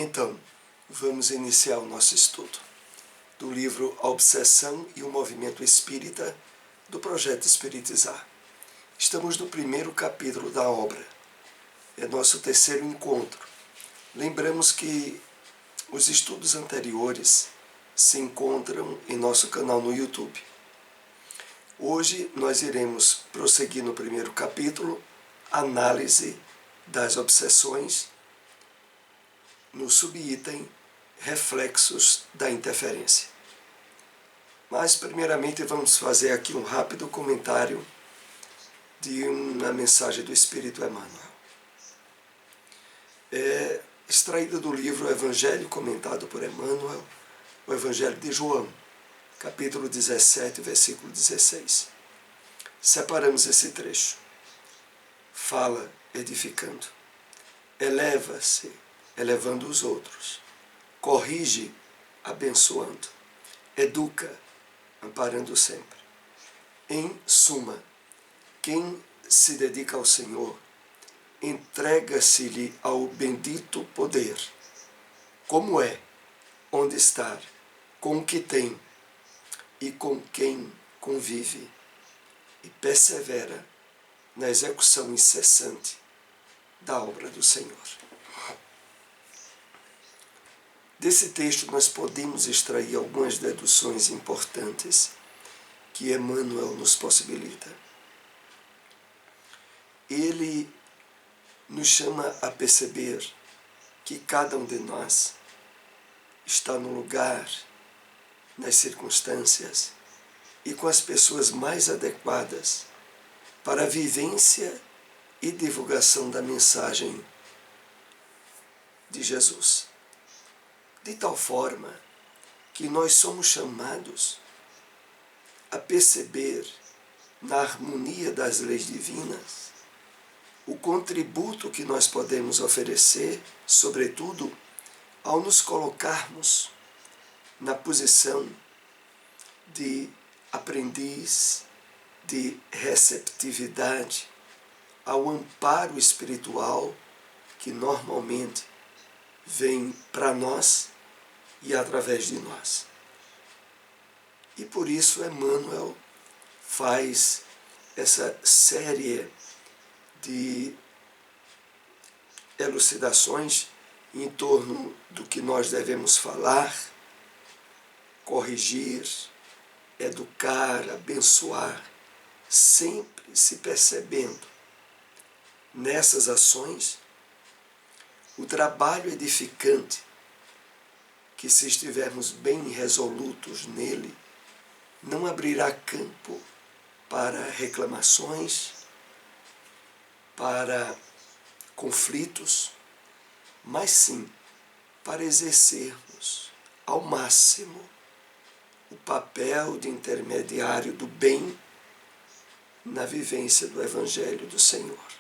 Então, vamos iniciar o nosso estudo do livro A Obsessão e o Movimento Espírita, do Projeto Espiritizar. Estamos no primeiro capítulo da obra. É nosso terceiro encontro. Lembramos que os estudos anteriores se encontram em nosso canal no YouTube. Hoje nós iremos prosseguir no primeiro capítulo, análise das obsessões, no subitem reflexos da interferência. Mas primeiramente vamos fazer aqui um rápido comentário de uma mensagem do Espírito Emmanuel. É extraída do livro Evangelho comentado por Emmanuel, o Evangelho de João, capítulo 17, versículo 16. Separamos esse trecho. Fala edificando, eleva-se elevando os outros, corrige abençoando, educa amparando sempre. Em suma, quem se dedica ao Senhor entrega-se-lhe ao bendito poder, como é, onde estar, com o que tem e com quem convive, e persevera na execução incessante da obra do Senhor. Desse texto nós podemos extrair algumas deduções importantes que Emmanuel nos possibilita. Ele nos chama a perceber que cada um de nós está no lugar, nas circunstâncias e com as pessoas mais adequadas para a vivência e divulgação da mensagem de Jesus. De tal forma que nós somos chamados a perceber na harmonia das leis divinas o contributo que nós podemos oferecer, sobretudo ao nos colocarmos na posição de aprendiz, de receptividade ao amparo espiritual que normalmente vem para nós e através de nós. E por isso Emmanuel faz essa série de elucidações em torno do que nós devemos falar, corrigir, educar, abençoar, sempre se percebendo nessas ações o trabalho edificante que, se estivermos bem resolutos nele, não abrirá campo para reclamações, para conflitos, mas sim para exercermos ao máximo o papel de intermediário do bem na vivência do Evangelho do Senhor.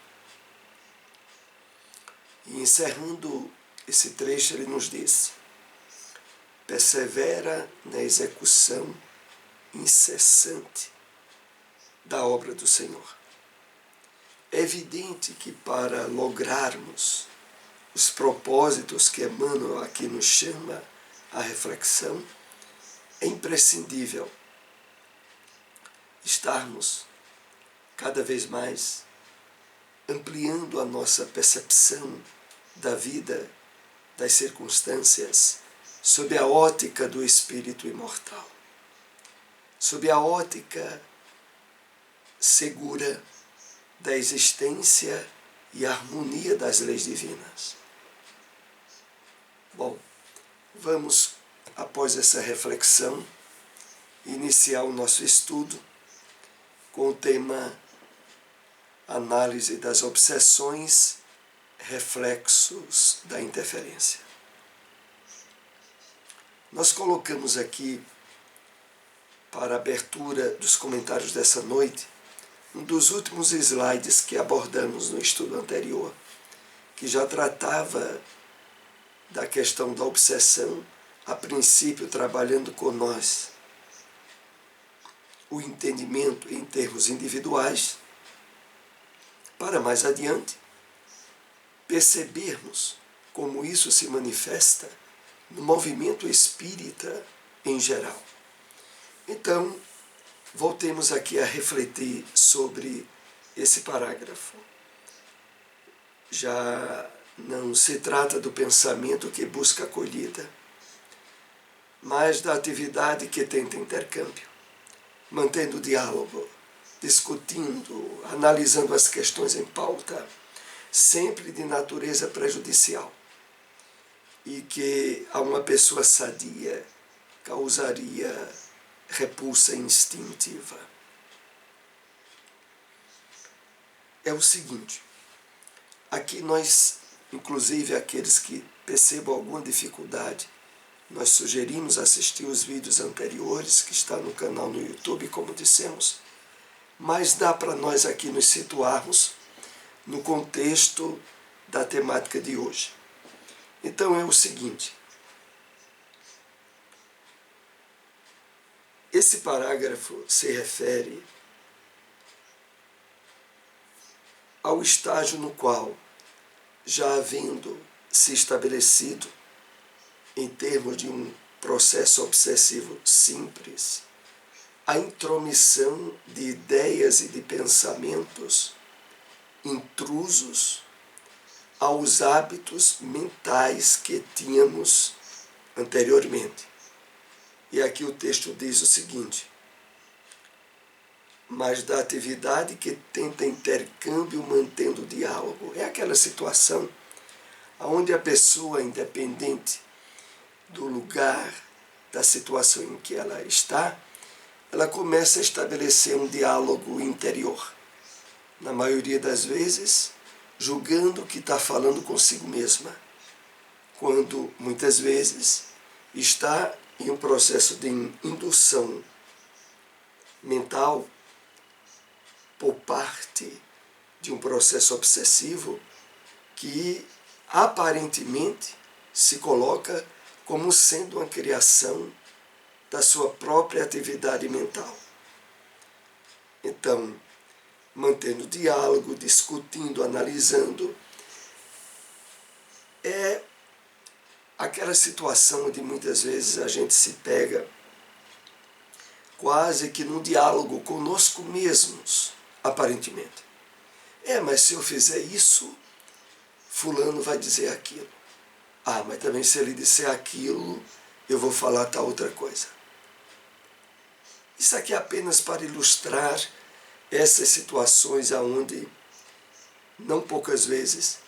E encerrando esse trecho, ele nos diz: persevera na execução incessante da obra do Senhor. É evidente que para lograrmos os propósitos que Emmanuel aqui nos chama à reflexão, é imprescindível estarmos cada vez mais ampliando a nossa percepção da vida, das circunstâncias, sob a ótica do espírito imortal, sob a ótica segura da existência e harmonia das leis divinas. Bom, vamos, após essa reflexão, iniciar o nosso estudo com o tema Análise das obsessões, reflexos da interferência. Nós colocamos aqui, para a abertura dos comentários dessa noite, um dos últimos slides que abordamos no estudo anterior, que já tratava da questão da obsessão, a princípio trabalhando com nós o entendimento em termos individuais, para mais adiante percebermos como isso se manifesta no movimento espírita em geral. Então, voltemos aqui a refletir sobre esse parágrafo. Já não se trata do pensamento que busca acolhida, mas da atividade que tenta intercâmbio, mantendo o diálogo, discutindo, analisando as questões em pauta, sempre de natureza prejudicial, e que a uma pessoa sadia causaria repulsa instintiva. É o seguinte, aqui nós, inclusive aqueles que percebam alguma dificuldade, nós sugerimos assistir os vídeos anteriores, que está no canal no YouTube, como dissemos, mas dá para nós aqui nos situarmos no contexto da temática de hoje. Então é o seguinte, esse parágrafo se refere ao estágio no qual, já havendo se estabelecido, em termos de um processo obsessivo simples, a intromissão de ideias e de pensamentos intrusos aos hábitos mentais que tínhamos anteriormente. E aqui o texto diz o seguinte: mas da atividade que tenta intercâmbio mantendo o diálogo. É aquela situação onde a pessoa, independente do lugar, da situação em que ela está, ela começa a estabelecer um diálogo interior. Na maioria das vezes, julgando que está falando consigo mesma, quando muitas vezes está em um processo de indução mental por parte de um processo obsessivo que aparentemente se coloca como sendo uma criação da sua própria atividade mental. Então, mantendo diálogo, discutindo, analisando, é aquela situação onde muitas vezes a gente se pega quase que num diálogo conosco mesmos, aparentemente. Mas se eu fizer isso, fulano vai dizer aquilo. Mas também se ele disser aquilo, eu vou falar tal outra coisa. Isso aqui é apenas para ilustrar essas situações onde, não poucas vezes,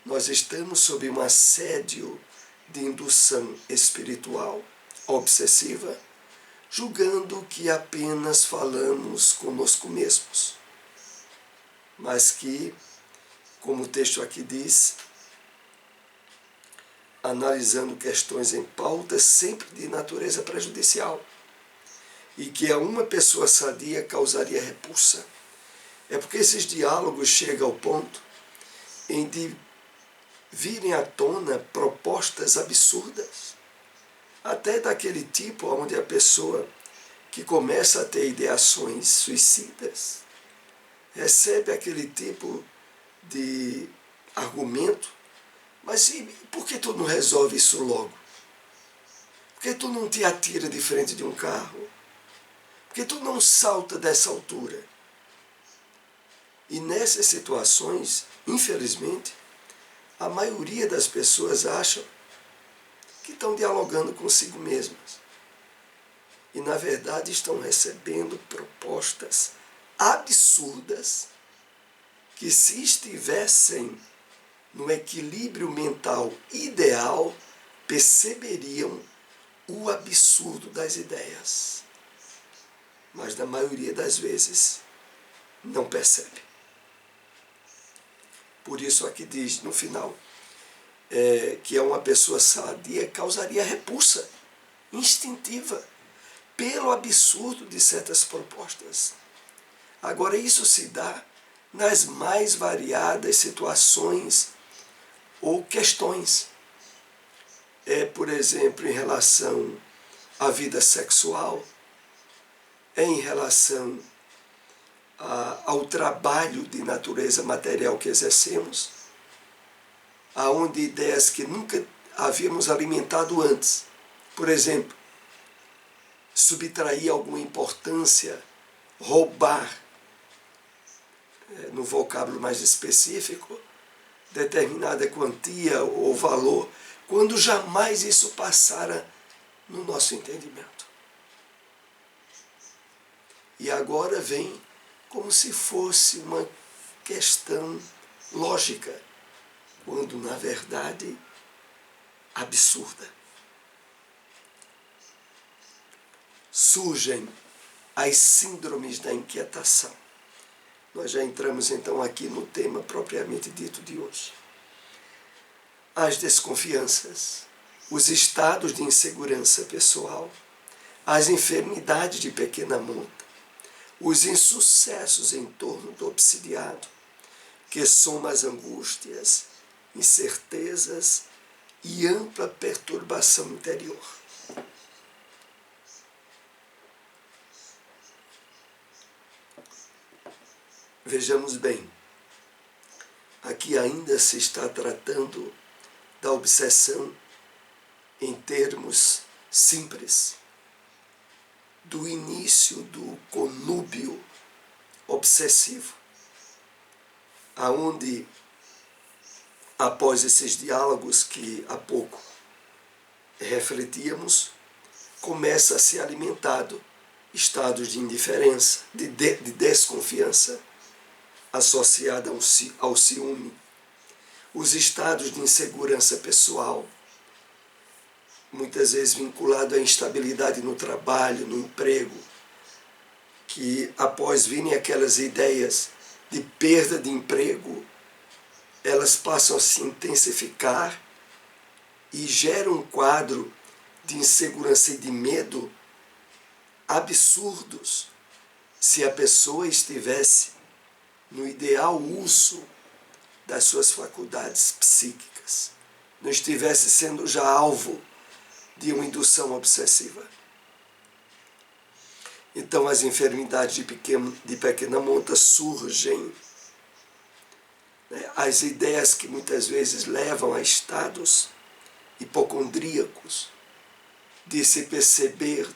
nós estamos sob um assédio de indução espiritual obsessiva, julgando que apenas falamos conosco mesmos, mas que, como o texto aqui diz, analisando questões em pauta sempre de natureza prejudicial, e que a uma pessoa sadia causaria repulsa. É porque esses diálogos chegam ao ponto em de virem à tona propostas absurdas, até daquele tipo onde a pessoa que começa a ter ideações suicidas recebe aquele tipo de argumento: mas por que tu não resolve isso logo? Por que tu não te atira de frente de um carro? Por que tu não salta dessa altura? E nessas situações, infelizmente, a maioria das pessoas acham que estão dialogando consigo mesmas. E, na verdade, estão recebendo propostas absurdas que, se estivessem no equilíbrio mental ideal, perceberiam o absurdo das ideias. Mas, na maioria das vezes, não percebe. Por isso aqui diz no final que uma pessoa sadia causaria repulsa instintiva pelo absurdo de certas propostas. Agora, isso se dá nas mais variadas situações ou questões. Por exemplo, em relação à vida sexual, em relação ao trabalho de natureza material que exercemos, aonde ideias que nunca havíamos alimentado antes, por exemplo, subtrair alguma importância, roubar, no vocábulo mais específico, determinada quantia ou valor, quando jamais isso passara no nosso entendimento. E agora vem como se fosse uma questão lógica, quando na verdade absurda. Surgem as síndromes da inquietação. Nós já entramos então aqui no tema propriamente dito de hoje. As desconfianças, os estados de insegurança pessoal, as enfermidades de pequena monta, os insucessos em torno do obsidiado, que somam as angústias, incertezas e ampla perturbação interior. Vejamos bem, aqui ainda se está tratando da obsessão em termos simples, do início do conúbio obsessivo, aonde, após esses diálogos que há pouco refletíamos, começa a ser alimentado estados de indiferença, de desconfiança, associada ao ciúme, os estados de insegurança pessoal, muitas vezes vinculado à instabilidade no trabalho, no emprego, que após virem aquelas ideias de perda de emprego, elas passam a se intensificar e geram um quadro de insegurança e de medo absurdos se a pessoa estivesse no ideal uso das suas faculdades psíquicas, não estivesse sendo já alvo de uma indução obsessiva. Então as enfermidades de pequena monta surgem, as ideias que muitas vezes levam a estados hipocondríacos, de se perceber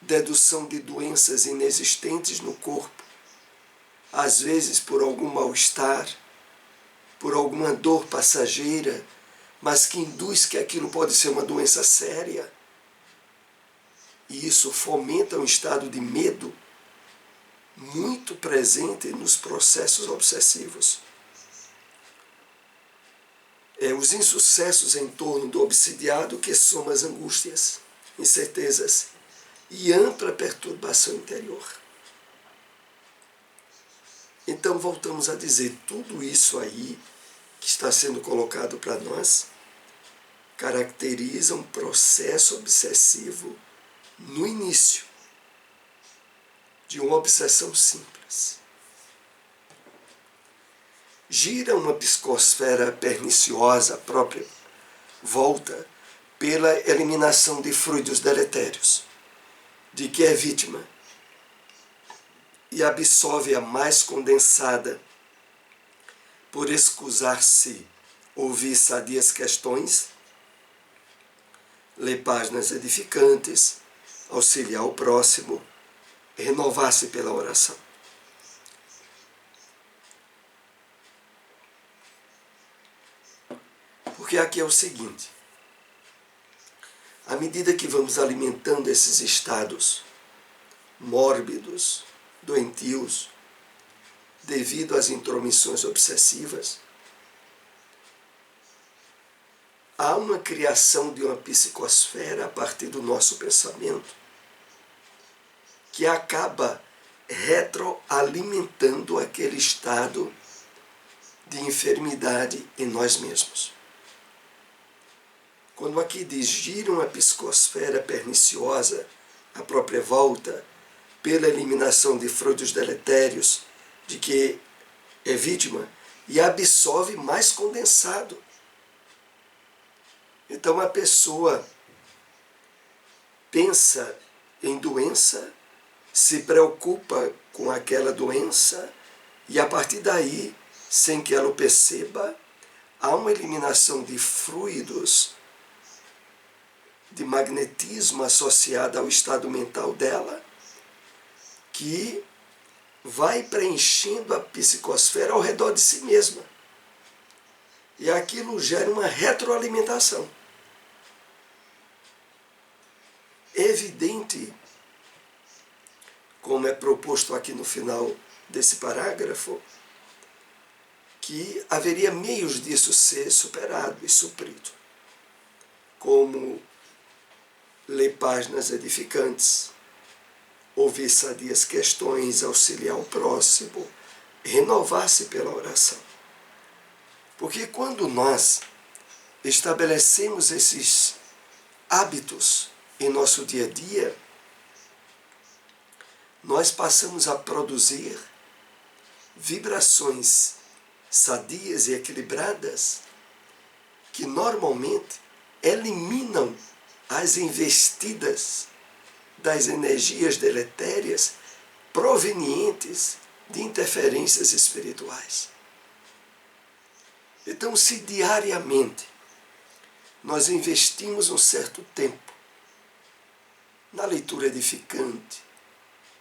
dedução de doenças inexistentes no corpo, às vezes por algum mal-estar, por alguma dor passageira, mas que induz que aquilo pode ser uma doença séria. E isso fomenta um estado de medo muito presente nos processos obsessivos. Os insucessos em torno do obsidiado, que somam as angústias, incertezas e ampla perturbação interior. Então voltamos a dizer, tudo isso aí que está sendo colocado para nós caracteriza um processo obsessivo no início de uma obsessão simples. Gira uma psicosfera perniciosa à própria volta pela eliminação de fluidos deletérios, de que é vítima, e absorve a mais condensada por escusar-se ouvir sadias questões, ler páginas edificantes, auxiliar o próximo, renovar-se pela oração. Porque aqui é o seguinte, à medida que vamos alimentando esses estados mórbidos, doentios, devido às intromissões obsessivas, há uma criação de uma psicosfera a partir do nosso pensamento que acaba retroalimentando aquele estado de enfermidade em nós mesmos. Quando aqui diz gira uma psicosfera perniciosa à própria volta, pela eliminação de fluidos deletérios, de que é vítima, e absorve mais condensado. Então a pessoa pensa em doença, se preocupa com aquela doença, e a partir daí, sem que ela o perceba, há uma eliminação de fluidos, de magnetismo associado ao estado mental dela, que vai preenchendo a psicosfera ao redor de si mesma. E aquilo gera uma retroalimentação. É evidente, como é proposto aqui no final desse parágrafo, que haveria meios disso ser superado e suprido, como ler páginas edificantes, ouvir sadias questões, auxiliar o próximo, renovar-se pela oração. Porque quando nós estabelecemos esses hábitos em nosso dia a dia, nós passamos a produzir vibrações sadias e equilibradas que normalmente eliminam as investidas das energias deletérias provenientes de interferências espirituais. Então, se diariamente nós investimos um certo tempo na leitura edificante,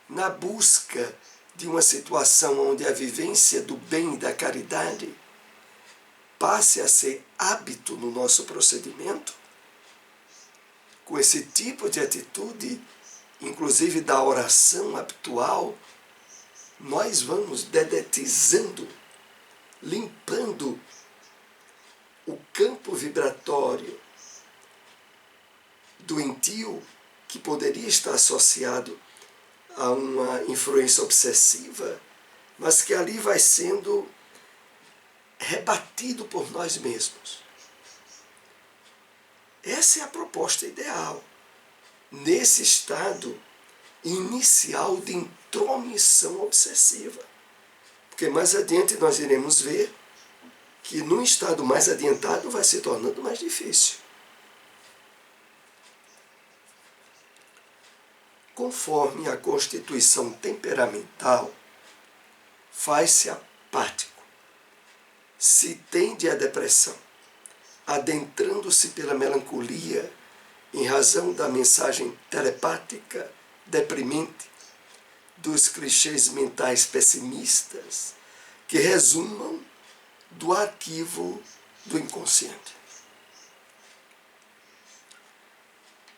na busca de uma situação onde a vivência do bem e da caridade passe a ser hábito no nosso procedimento, com esse tipo de atitude, inclusive da oração habitual, nós vamos dedetizando, limpando o campo vibratório doentio que poderia estar associado a uma influência obsessiva, mas que ali vai sendo rebatido por nós mesmos. Essa é a proposta ideal, nesse estado inicial de intromissão obsessiva. Porque mais adiante nós iremos ver que num estado mais adiantado vai se tornando mais difícil. Conforme a constituição temperamental, faz-se apático, se tende à depressão, adentrando-se pela melancolia em razão da mensagem telepática deprimente dos clichês mentais pessimistas que resumam do arquivo do inconsciente.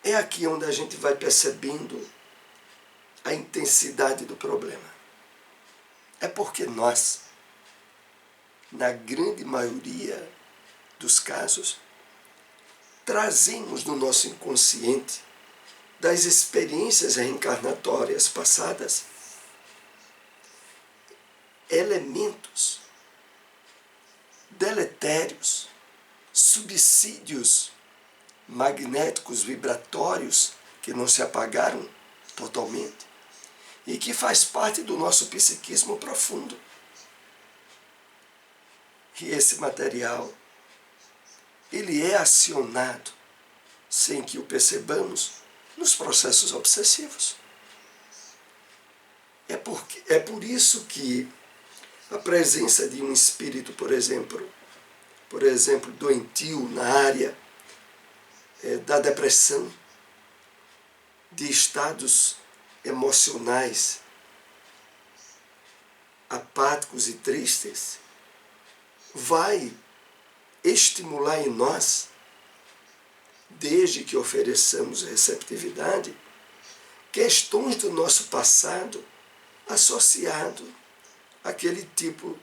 É aqui onde a gente vai percebendo a intensidade do problema. É porque nós, na grande maioria dos casos, trazemos no nosso inconsciente, das experiências reencarnatórias passadas, elementos deletérios, subsídios magnéticos vibratórios que não se apagaram totalmente e que faz parte do nosso psiquismo profundo. E esse material, ele é acionado, sem que o percebamos, nos processos obsessivos. É por isso que a presença de um espírito, por exemplo, doentio na área da depressão, de estados emocionais apáticos e tristes, vai estimular em nós, desde que ofereçamos receptividade, questões do nosso passado associado àquele tipo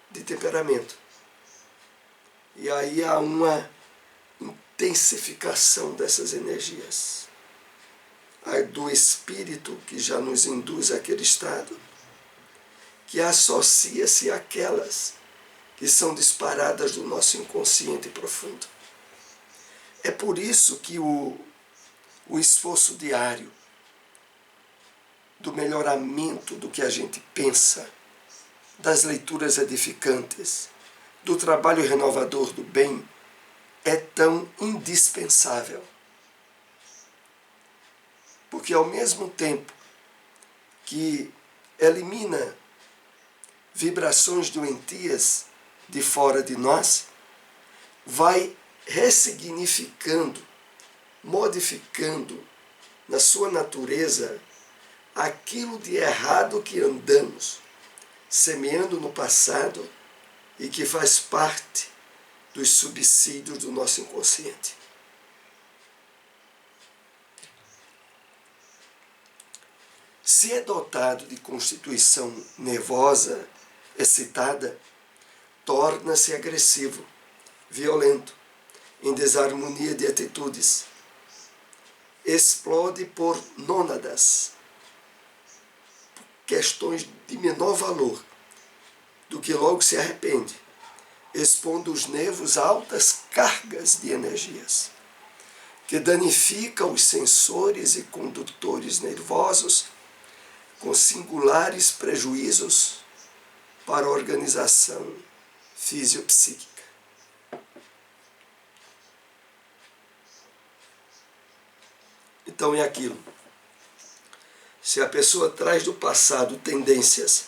de temperamento. E aí há uma intensificação dessas energias. Há do espírito que já nos induz àquele estado, que associa-se àquelas que são disparadas do nosso inconsciente profundo. É por isso que o esforço diário do melhoramento do que a gente pensa, das leituras edificantes, do trabalho renovador do bem, é tão indispensável. Porque ao mesmo tempo que elimina vibrações doentias de fora de nós, vai ressignificando, modificando na sua natureza aquilo de errado que andamos, semeando no passado e que faz parte dos subsídios do nosso inconsciente. Se é dotado de constituição nervosa, excitada, torna-se agressivo, violento, em desarmonia de atitudes. Explode por nônadas, questões de menor valor, do que logo se arrepende, expondo os nervos a altas cargas de energias, que danificam os sensores e condutores nervosos, com singulares prejuízos para a organização fisiopsíquica. Então é aquilo. Se a pessoa traz do passado tendências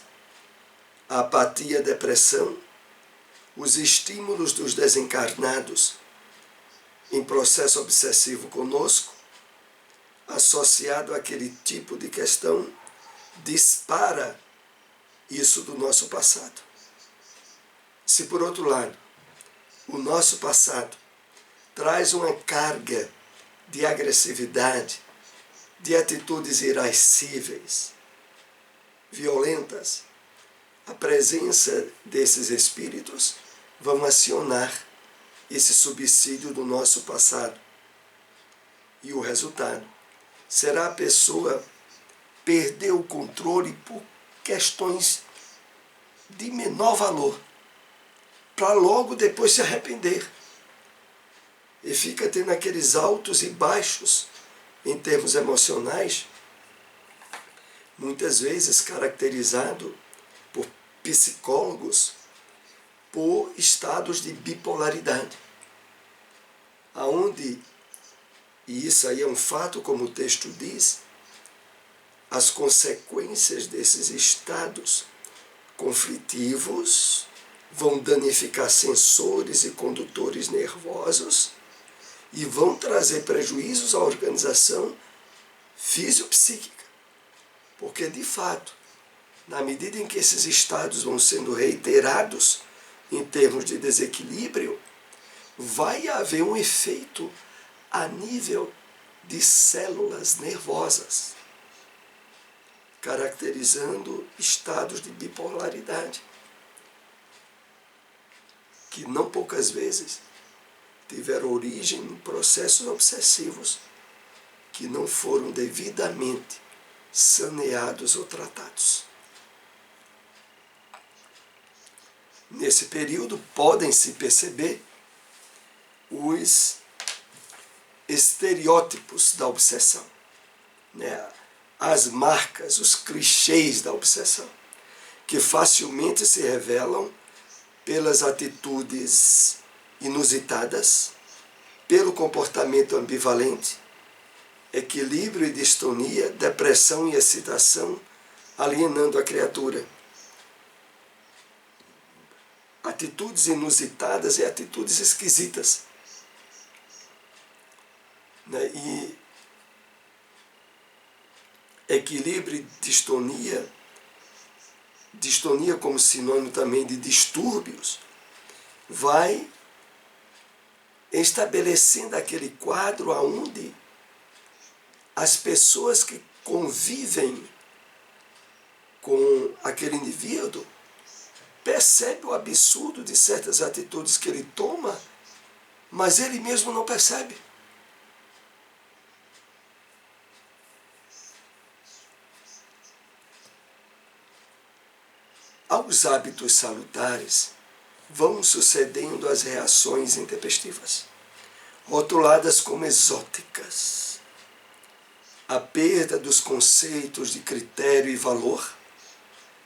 à apatia, depressão, os estímulos dos desencarnados em processo obsessivo conosco, associado àquele tipo de questão, dispara isso do nosso passado. Se, por outro lado, o nosso passado traz uma carga de agressividade, de atitudes irascíveis, violentas, a presença desses espíritos vão acionar esse subsídio do nosso passado. E o resultado será a pessoa perder o controle por questões de menor valor, para logo depois se arrepender. E fica tendo aqueles altos e baixos em termos emocionais, muitas vezes caracterizado por psicólogos por estados de bipolaridade, aonde, e isso aí é um fato como o texto diz, as consequências desses estados conflitivos vão danificar sensores e condutores nervosos e vão trazer prejuízos à organização fisiopsíquica. Porque, de fato, na medida em que esses estados vão sendo reiterados em termos de desequilíbrio, vai haver um efeito a nível de células nervosas, caracterizando estados de bipolaridade, que não poucas vezes tiveram origem em processos obsessivos que não foram devidamente saneados ou tratados. Nesse período podem-se perceber os estereótipos da obsessão, né? As marcas, os clichês da obsessão, que facilmente se revelam pelas atitudes inusitadas, pelo comportamento ambivalente, equilíbrio e distonia, depressão e excitação, alienando a criatura. Atitudes inusitadas e atitudes esquisitas. Né? E equilíbrio e distonia como sinônimo também de distúrbios, vai estabelecendo aquele quadro onde as pessoas que convivem com aquele indivíduo percebem o absurdo de certas atitudes que ele toma, mas ele mesmo não percebe. Aos hábitos salutares vão sucedendo as reações intempestivas, rotuladas como exóticas. A perda dos conceitos de critério e valor,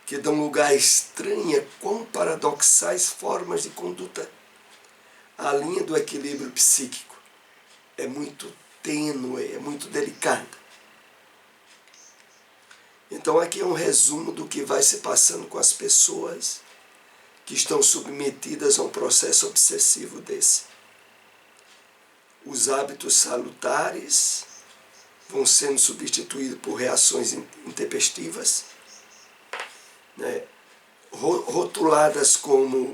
que dão lugar a estranha, quão paradoxais formas de conduta. A linha do equilíbrio psíquico é muito tênue, é muito delicada. Então aqui é um resumo do que vai se passando com as pessoas que estão submetidas a um processo obsessivo desse. os hábitos salutares vão sendo substituídos por reações intempestivas, né, rotuladas como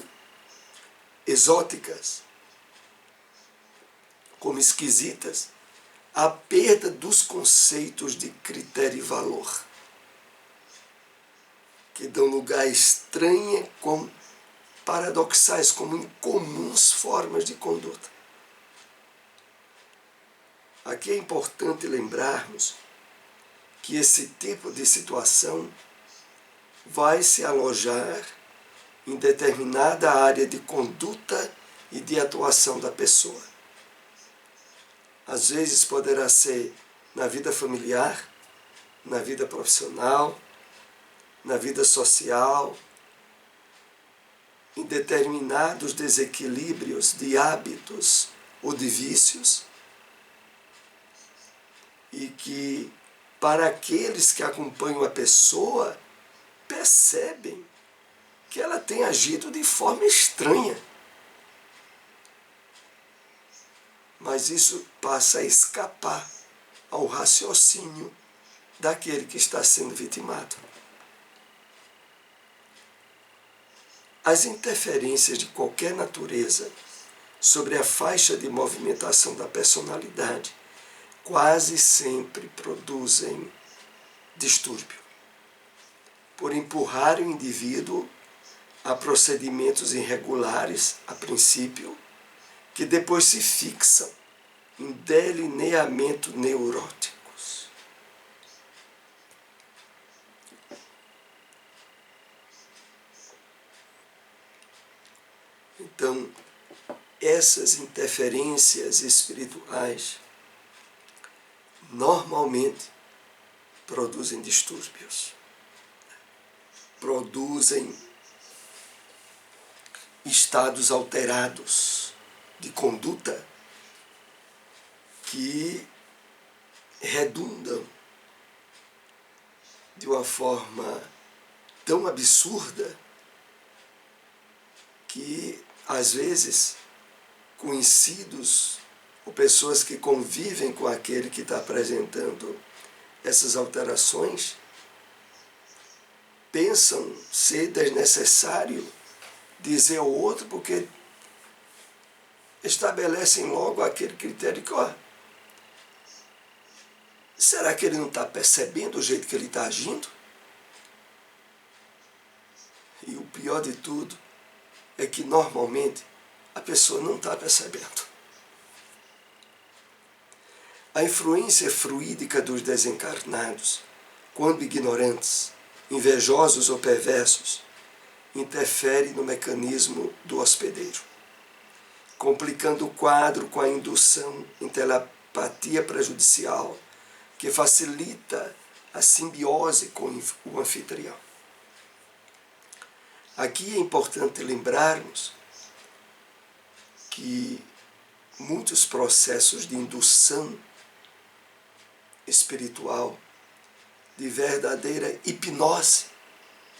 exóticas, como esquisitas, a perda dos conceitos de critério e valor, que dão lugar a estranhas, como paradoxais, como incomuns formas de conduta. Aqui é importante lembrarmos que esse tipo de situação vai se alojar em determinada área de conduta e de atuação da pessoa. Às vezes poderá ser na vida familiar, na vida profissional, na vida social, em determinados desequilíbrios de hábitos ou de vícios, e que, para aqueles que acompanham a pessoa, percebem que ela tem agido de forma estranha. Mas isso passa a escapar ao raciocínio daquele que está sendo vitimado. As interferências de qualquer natureza sobre a faixa de movimentação da personalidade quase sempre produzem distúrbio, por empurrar o indivíduo a procedimentos irregulares, a princípio, que depois se fixam em delineamentos neuróticos. Então, essas interferências espirituais normalmente produzem distúrbios, produzem estados alterados de conduta que redundam de uma forma tão absurda que, às vezes, conhecidos ou pessoas que convivem com aquele que está apresentando essas alterações pensam ser desnecessário dizer ao outro, porque estabelecem logo aquele critério que, ó, será que ele não está percebendo o jeito que ele está agindo? E o pior de tudo é que normalmente a pessoa não está percebendo. A influência fluídica dos desencarnados, quando ignorantes, invejosos ou perversos, interfere no mecanismo do hospedeiro, complicando o quadro com a indução em telepatia prejudicial, que facilita a simbiose com o anfitrião. Aqui é importante lembrarmos que muitos processos de indução espiritual, de verdadeira hipnose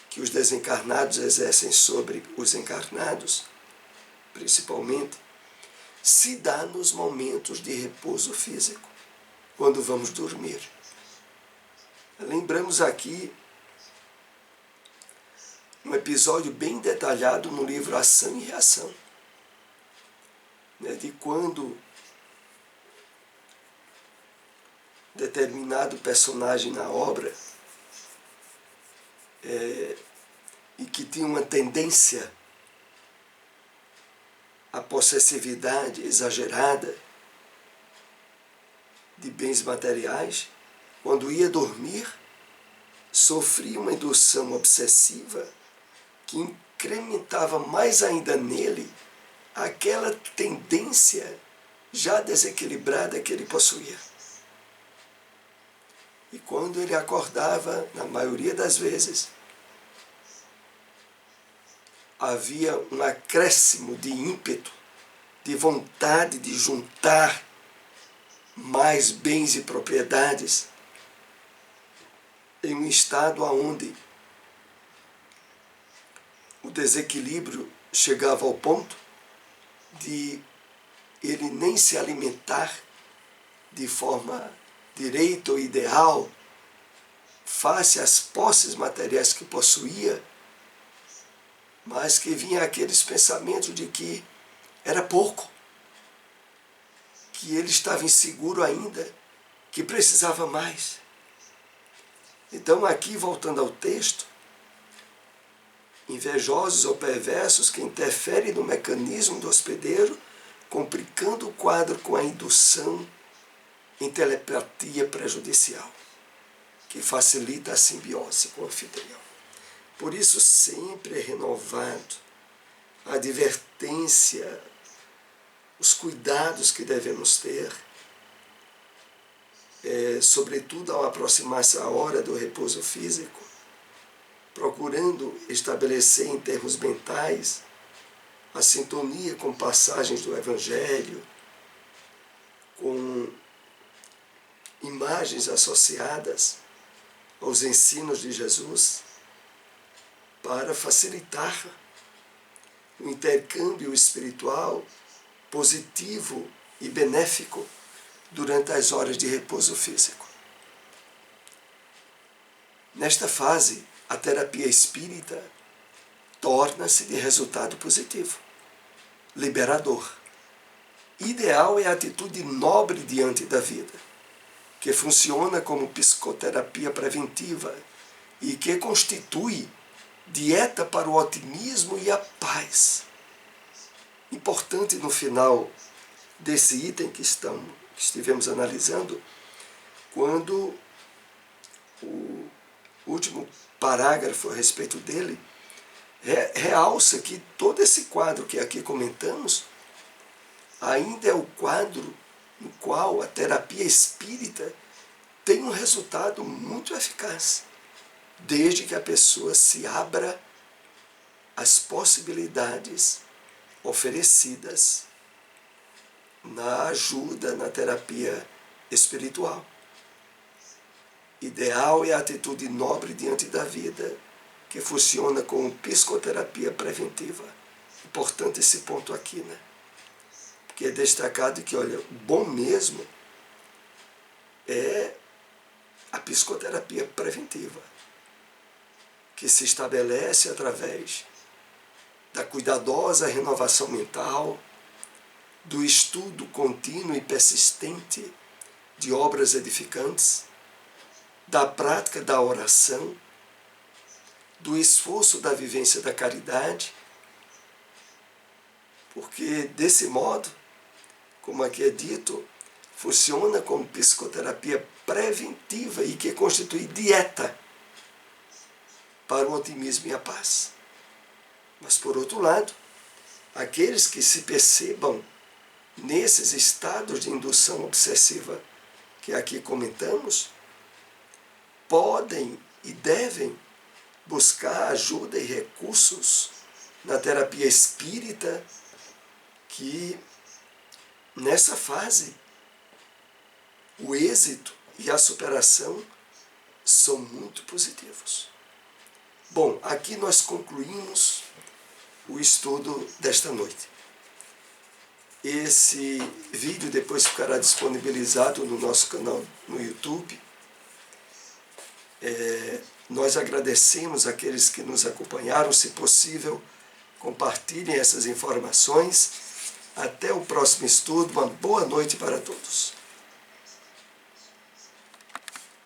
que os desencarnados exercem sobre os encarnados, principalmente, se dá nos momentos de repouso físico, quando vamos dormir. Lembramos aqui um episódio bem detalhado no livro Ação e Reação, de quando determinado personagem na obra e que tinha uma tendência à possessividade exagerada de bens materiais, quando ia dormir, sofria uma indução obsessiva que incrementava mais ainda nele aquela tendência já desequilibrada que ele possuía. E quando ele acordava, na maioria das vezes, havia um acréscimo de ímpeto, de vontade de juntar mais bens e propriedades, em um estado onde o desequilíbrio chegava ao ponto de ele nem se alimentar de forma direita ou ideal, face às posses materiais que possuía, mas que vinha aqueles pensamentos de que era pouco, que ele estava inseguro ainda, que precisava mais. Então aqui, voltando ao texto, invejosos ou perversos que interferem no mecanismo do hospedeiro, complicando o quadro com a indução em telepatia prejudicial, que facilita a simbiose com o anfitrião. Por isso sempre é renovado a advertência, os cuidados que devemos ter, sobretudo ao aproximar-se a hora do repouso físico, procurando estabelecer em termos mentais a sintonia com passagens do Evangelho, com imagens associadas aos ensinos de Jesus, para facilitar o intercâmbio espiritual positivo e benéfico durante as horas de repouso físico. Nesta fase, a terapia espírita torna-se de resultado positivo, liberador. Ideal é a atitude nobre diante da vida, que funciona como psicoterapia preventiva e que constitui dieta para o otimismo e a paz. Importante no final desse item que estivemos analisando, quando o último parágrafo a respeito dele realça que todo esse quadro que aqui comentamos ainda é o quadro no qual a terapia espírita tem um resultado muito eficaz, desde que a pessoa se abra às possibilidades oferecidas na ajuda, na terapia espiritual. Ideal é a atitude nobre diante da vida, que funciona como psicoterapia preventiva. Importante esse ponto aqui, né? Porque é destacado que, olha, o bom mesmo é a psicoterapia preventiva, que se estabelece através da cuidadosa renovação mental, do estudo contínuo e persistente de obras edificantes, da prática da oração, do esforço da vivência da caridade, porque desse modo, como aqui é dito, funciona como psicoterapia preventiva e que constitui dieta para o otimismo e a paz. Mas, por outro lado, aqueles que se percebam nesses estados de indução obsessiva que aqui comentamos, podem e devem buscar ajuda e recursos na terapia espírita, que nessa fase o êxito e a superação são muito positivos. Bom, aqui nós concluímos o estudo desta noite. Esse vídeo depois ficará disponibilizado no nosso canal no YouTube. Nós agradecemos aqueles que nos acompanharam. Se possível, compartilhem essas informações. Até o próximo estudo. Uma boa noite para todos.